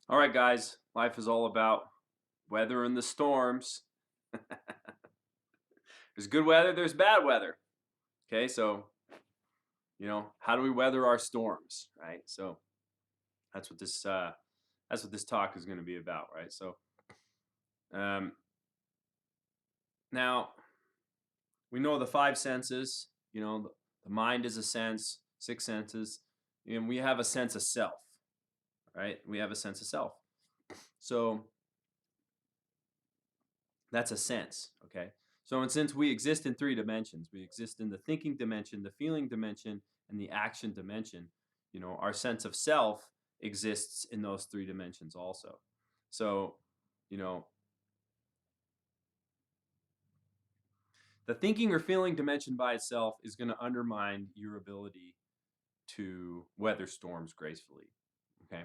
All right, guys, life is all about weathering the storms. There's good weather, there's bad weather. Okay, so, how do we weather our storms, right? So that's what this talk is going to be about, right? So, um, now we know the five senses. The mind is a sense, six senses, and we have a sense of self, right? We have a sense of self. So that's a sense, okay? So, and since we exist in three dimensions, we exist in the thinking dimension, the feeling dimension, and the action dimension. Our sense of self exists in those three dimensions also. So, you know, the thinking or feeling dimension by itself is going to undermine your ability to weather storms gracefully. Okay.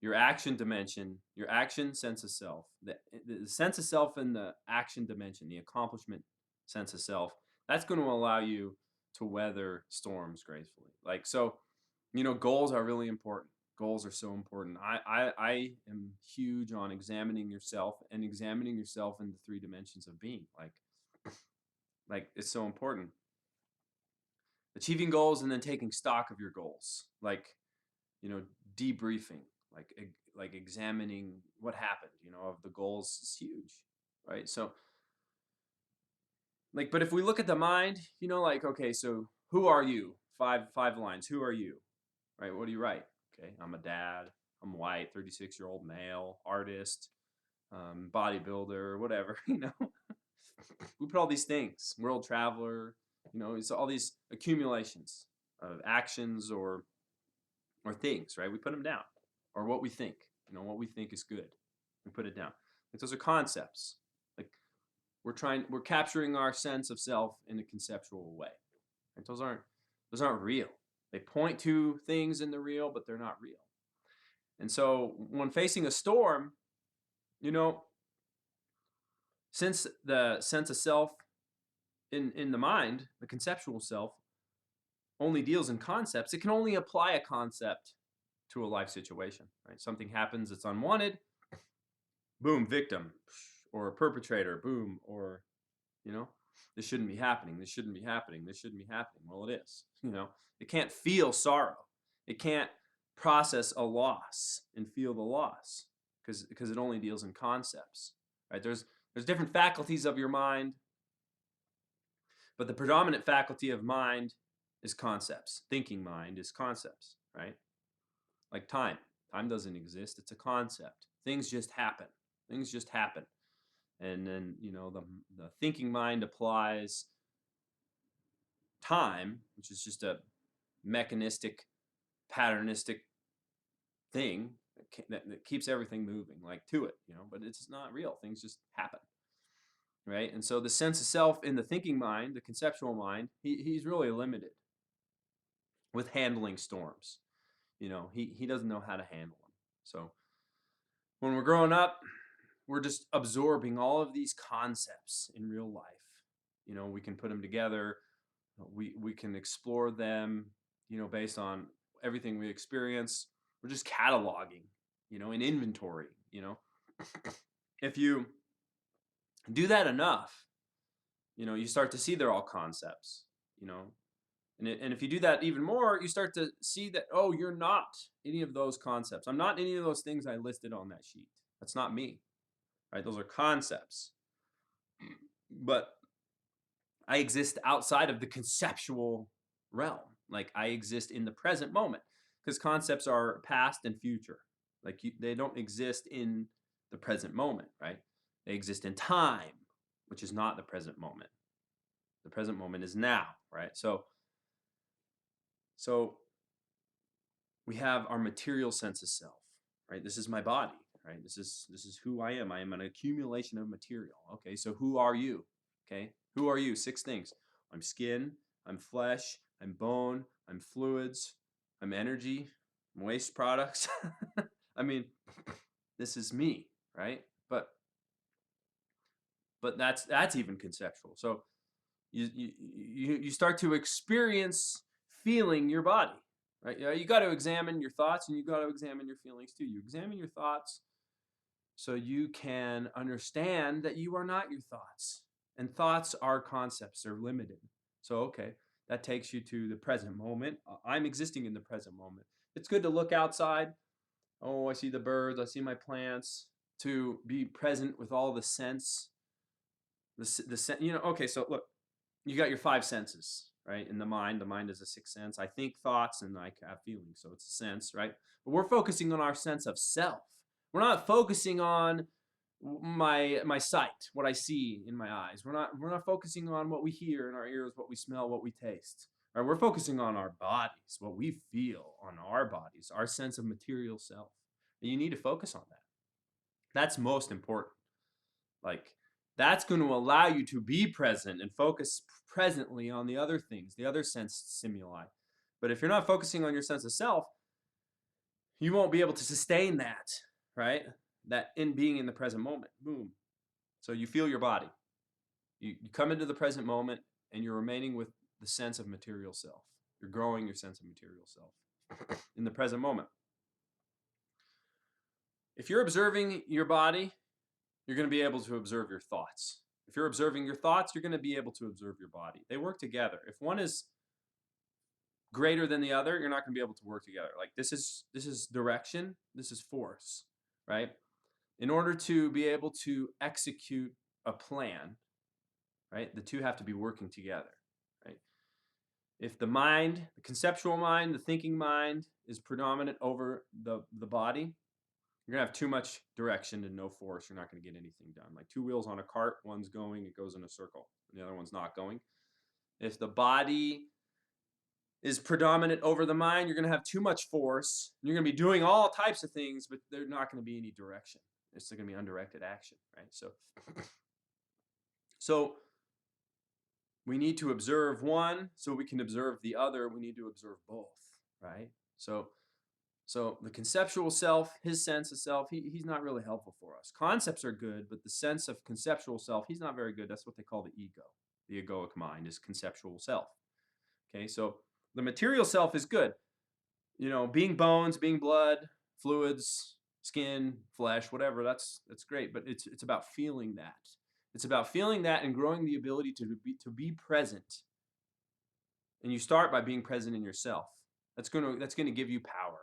Your action dimension, your action sense of self, the sense of self in the action dimension, the accomplishment sense of self, that's going to allow you to weather storms gracefully. Like, so, goals are really important. Goals are so important. I am huge on examining yourself and examining yourself in the three dimensions of being. Like it's so important. Achieving goals and then taking stock of your goals. Like, you know, debriefing, like examining what happened, of the goals is huge, right? So, like, but if we look at the mind, like, okay, so who are you? Five lines. Who are you? Right? What do you write? Okay, I'm a dad. I'm white, 36-year-old male, artist, bodybuilder, whatever. We put all these things. World traveler. It's all these accumulations of actions or things, right? We put them down, or what we think. What we think is good. We put it down. Like those are concepts. Like we're capturing our sense of self in a conceptual way. Right? Those aren't real. They point to things in the real, but they're not real. And so when facing a storm, you know, since the sense of self in the mind, the conceptual self, only deals in concepts, it can only apply a concept to a life situation, right? Something happens that's unwanted, boom, victim, or perpetrator, boom, or, you know, this shouldn't be happening, this shouldn't be happening, this shouldn't be happening. Well, it is. It can't feel sorrow. It can't process a loss and feel the loss because it only deals in concepts, right? There's different faculties of your mind, but the predominant faculty of mind is concepts. Thinking mind is concepts, right? Like time. Time doesn't exist. It's a concept. Things just happen. Things just happen. And then, the thinking mind applies time, which is just a mechanistic, patternistic thing that keeps everything moving, like to it, but it's not real. Things just happen. Right. And so the sense of self in the thinking mind, the conceptual mind, he's really limited with handling storms. He doesn't know how to handle them. So when we're growing up, we're just absorbing all of these concepts in real life. We can put them together. We can explore them, based on everything we experience. We're just cataloging, in inventory. If you do that enough, you start to see they're all concepts, and if you do that even more, you start to see that, oh, you're not any of those concepts. I'm not any of those things I listed on that sheet. That's not me, right? Those are concepts. But I exist outside of the conceptual realm. Like I exist in the present moment because concepts are past and future. They don't exist in the present moment, right? They exist in time, which is not the present moment. The present moment is now, right? So we have our material sense of self, right? This is my body, right? This is who I am. I am an accumulation of material. Okay, so who are you? Okay, who are you? Six things. I'm skin, I'm flesh, I'm bone, I'm fluids, I'm energy, I'm waste products. I mean, this is me, right? But that's even conceptual. So you start to experience feeling your body, right? You got to examine your thoughts and you got to examine your feelings too. You examine your thoughts so you can understand that you are not your thoughts. And thoughts are concepts, they're limited. So, okay, that takes you to the present moment. I'm existing in the present moment. It's good to look outside. Oh, I see the birds, I see my plants, to be present with all the sense. Okay, so look, you got your five senses, right? In the mind is a sixth sense. I think thoughts and I have feelings, so it's a sense, right? But we're focusing on our sense of self. We're not focusing on my sight, what I see in my eyes. We're not focusing on what we hear in our ears, what we smell, what we taste. Right? We're focusing on our bodies, what we feel on our bodies, our sense of material self. And you need to focus on that. That's most important. Like, that's going to allow you to be present and focus presently on the other things, the other sense stimuli. But if you're not focusing on your sense of self, you won't be able to sustain that, right? That in being in the present moment. Boom. So you feel your body. You come into the present moment and you're remaining with the sense of material self. You're growing your sense of material self in the present moment. If you're observing your body, you're going to be able to observe your thoughts. If you're observing your thoughts, you're going to be able to observe your body. They work together. If one is greater than the other, you're not going to be able to work together. Like this is direction, this is force, right? In order to be able to execute a plan, right? The two have to be working together, right? If the mind, the conceptual mind, the thinking mind is predominant over the body, you're gonna have too much direction and no force. You're not gonna get anything done. Like two wheels on a cart, one's going, it goes in a circle, and the other one's not going. If the body is predominant over the mind, you're gonna have too much force. You're gonna be doing all types of things, but there's not gonna be any direction. It's gonna be undirected action, right? So we need to observe one so we can observe the other. We need to observe both, right? So the conceptual self, his sense of self, he's not really helpful for us. Concepts are good, but the sense of conceptual self, he's not very good. That's what they call the ego. The egoic mind is conceptual self. Okay, so the material self is good. You know, being bones, being blood, fluids, skin, flesh, whatever, that's great. But it's about feeling that. It's about feeling that and growing the ability to be present. And you start by being present in yourself. That's gonna give you power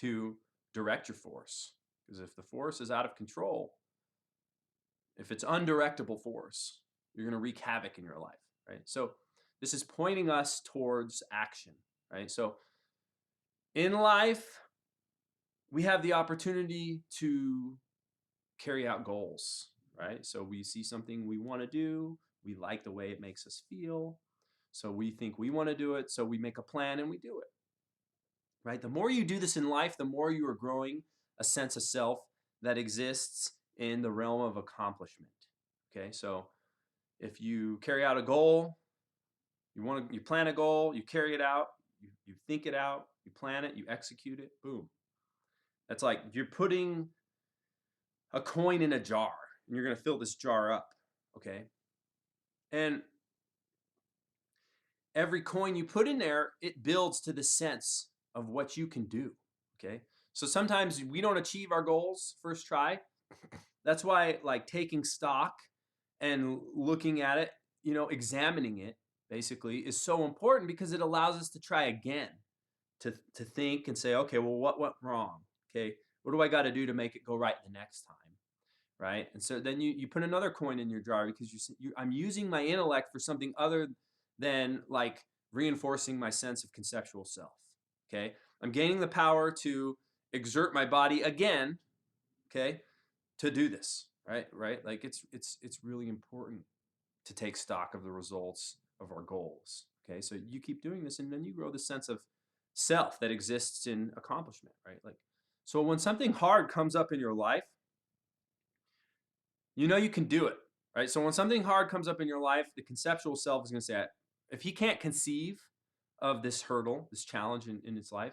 to direct your force. Because if the force is out of control, if it's undirectable force, you're going to wreak havoc in your life, right? So this is pointing us towards action, right? So in life, we have the opportunity to carry out goals, right? So we see something we want to do, we like the way it makes us feel, so we think we want to do it, so we make a plan and we do it. Right? The more you do this in life, the more you are growing a sense of self that exists in the realm of accomplishment. Okay, so if you carry out a goal, you plan a goal, you carry it out, you think it out, you plan it, you execute it, boom. That's like you're putting a coin in a jar and you're going to fill this jar up. Okay, and every coin you put in there, it builds to the sense of what you can do. Okay, so sometimes we don't achieve our goals first try. That's why, like, taking stock and looking at it, examining it basically is so important, because it allows us to try again, to think and say, okay, well, what went wrong? Okay, what do I got to do to make it go right the next time? Right? And so then you put another coin in your jar, because I'm using my intellect for something other than like reinforcing my sense of conceptual self. Okay, I'm gaining the power to exert my body again, okay, to do this, right? Like it's really important to take stock of the results of our goals. Okay, so you keep doing this, and then you grow the sense of self that exists in accomplishment, right? Like, so when something hard comes up in your life, you can do it, right? So when something hard comes up in your life, the conceptual self is going to say, if he can't conceive of this hurdle, this challenge in his life,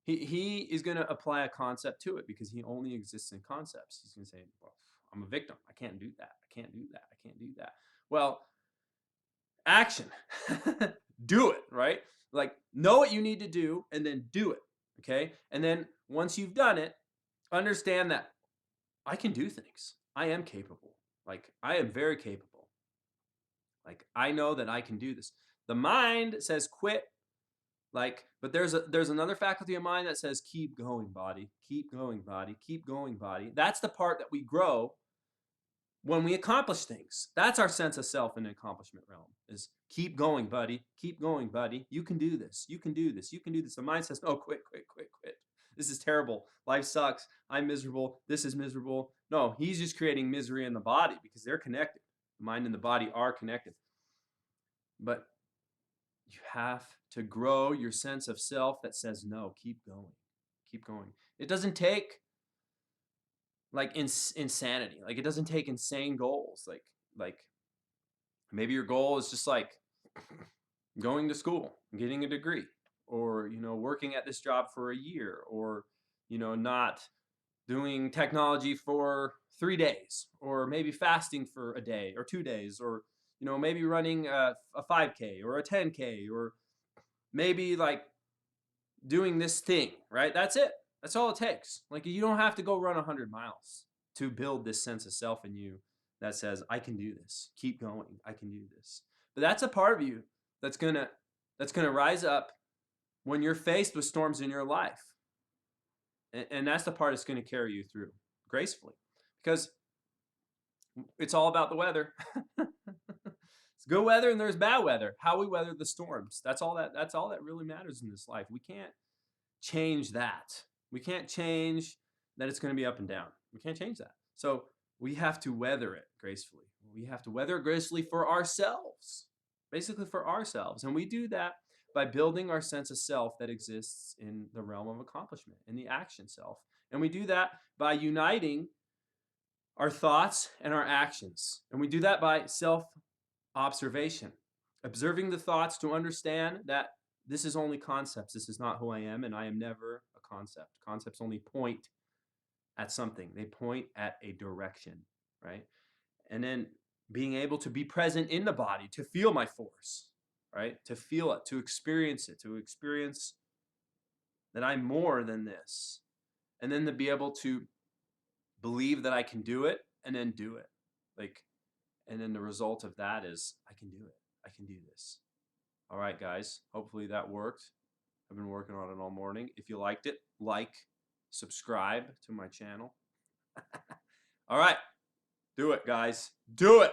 he is going to apply a concept to it, because he only exists in concepts. He's going to say, well, I'm a victim. I can't do that. I can't do that. I can't do that. Well, action. Do it, right? Like, know what you need to do and then do it. Okay. And then once you've done it, understand that I can do things. I am capable. Like, I am very capable. Like, I know that I can do this. The mind says quit. Like, but there's another faculty of mind that says keep going, body. Keep going, body. Keep going, body. That's the part that we grow when we accomplish things. That's our sense of self in the accomplishment realm, is keep going, buddy. Keep going, buddy. You can do this. You can do this. You can do this. The mind says, no, quit, quit, quit, quit. This is terrible. Life sucks. I'm miserable. This is miserable. No, he's just creating misery in the body because they're connected. The mind and the body are connected. But you have to grow your sense of self that says, no, keep going. Keep going. It doesn't take like insanity. Like, it doesn't take insane goals. Like maybe your goal is just like going to school, getting a degree, or working at this job for a year, or not doing technology for 3 days, or maybe fasting for a day or 2 days, or maybe running a 5K or a 10K, or maybe like doing this thing, right? That's it. That's all it takes. Like, you don't have to go run 100 miles to build this sense of self in you that says, I can do this. Keep going. I can do this. But that's a part of you that's gonna rise up when you're faced with storms in your life. And that's the part that's going to carry you through gracefully, because it's all about the weather. It's good weather and there's bad weather. How we weather the storms. That's all that really matters in this life. We can't change that. We can't change that it's going to be up and down. We can't change that. So we have to weather it gracefully. We have to weather it gracefully for ourselves, basically for ourselves. And we do that by building our sense of self that exists in the realm of accomplishment, in the action self. And we do that by uniting our thoughts and our actions. And we do that by self-observation, observing the thoughts to understand that this is only concepts. This is not who I am, and I am never a concept. Concepts only point at something. They point at a direction, right? And then being able to be present in the body, to feel my force, right? To feel it, to experience that I'm more than this. And then to be able to believe that I can do it and then do it. And then the result of that is I can do it. I can do this. All right, guys. Hopefully that worked. I've been working on it all morning. If you liked it, subscribe to my channel. All right. Do it, guys. Do it.